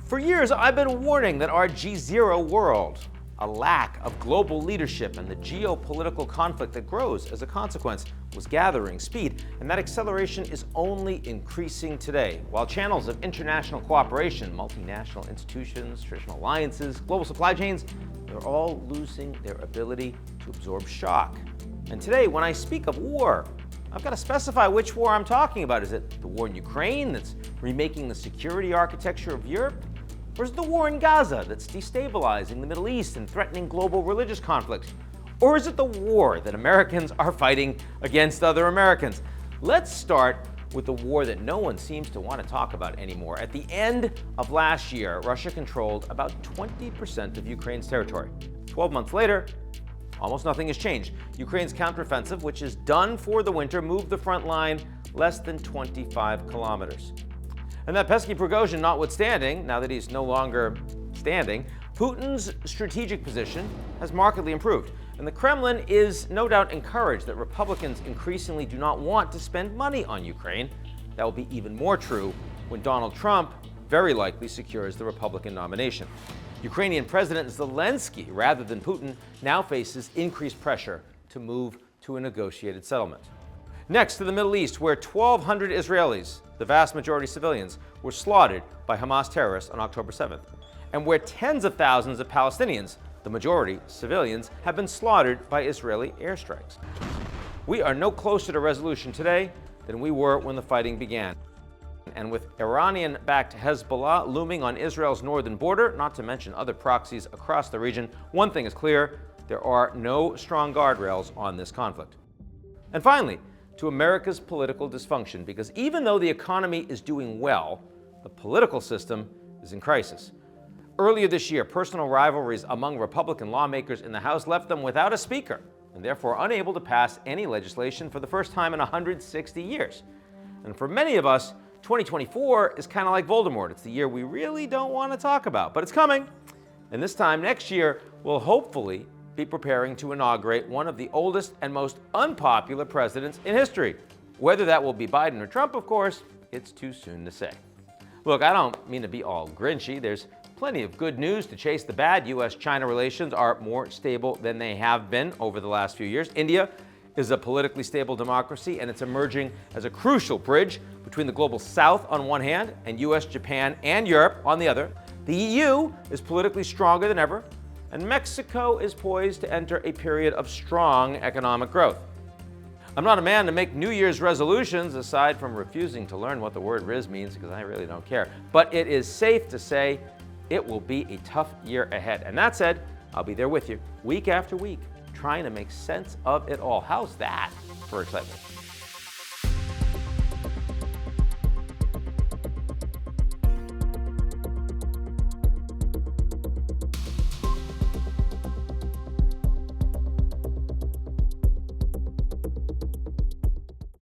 For years, I've been warning that our GZERO world, a lack of global leadership and the geopolitical conflict that grows as a consequence, was gathering speed, and that acceleration is only increasing today. While channels of international cooperation, multinational institutions, traditional alliances, global supply chains, they're all losing their ability to absorb shock. And today, when I speak of war, I've got to specify which war I'm talking about. Is it the war in Ukraine that's remaking the security architecture of Europe? Or is it the war in Gaza that's destabilizing the Middle East and threatening global religious conflicts? Or is it the war that Americans are fighting against other Americans? Let's start with the war that no one seems to want to talk about anymore. At the end of last year, Russia controlled about 20% of Ukraine's territory. 12 months later, almost nothing has changed. Ukraine's counteroffensive, which is done for the winter, moved the front line less than 25 kilometers. And that pesky Prigozhin notwithstanding, now that he's no longer standing, Putin's strategic position has markedly improved. And the Kremlin is no doubt encouraged that Republicans increasingly do not want to spend money on Ukraine. That will be even more true when Donald Trump very likely secures the Republican nomination. Ukrainian President Zelensky, rather than Putin, now faces increased pressure to move to a negotiated settlement. Next to the Middle East, where 1,200 Israelis, the vast majority civilians, were slaughtered by Hamas terrorists on October 7th, and where tens of thousands of Palestinians, the majority civilians, have been slaughtered by Israeli airstrikes. We are no closer to resolution today than we were when the fighting began. And with Iranian-backed Hezbollah looming on Israel's northern border, not to mention other proxies across the region, one thing is clear: there are no strong guardrails on this conflict. And finally, to America's political dysfunction, because even though the economy is doing well, the political system is in crisis. Earlier this year, personal rivalries among Republican lawmakers in the House left them without a speaker, and therefore unable to pass any legislation for the first time in 160 years. And for many of us, 2024 is kind of like Voldemort. It's the year we really don't want to talk about, but it's coming. And this time next year, we'll hopefully be preparing to inaugurate one of the oldest and most unpopular presidents in history. Whether that will be Biden or Trump, of course, it's too soon to say. Look, I don't mean to be all grinchy. There's plenty of good news to chase the bad. U.S.-China relations are more stable than they have been over the last few years. India is a politically stable democracy, and it's emerging as a crucial bridge between the global South on one hand and U.S., Japan, and Europe on the other. The EU is politically stronger than ever, and Mexico is poised to enter a period of strong economic growth. I'm not a man to make New Year's resolutions, aside from refusing to learn what the word Riz means, because I really don't care. But it is safe to say it will be a tough year ahead. And that said, I'll be there with you, week after week, trying to make sense of it all. How's that for excitement?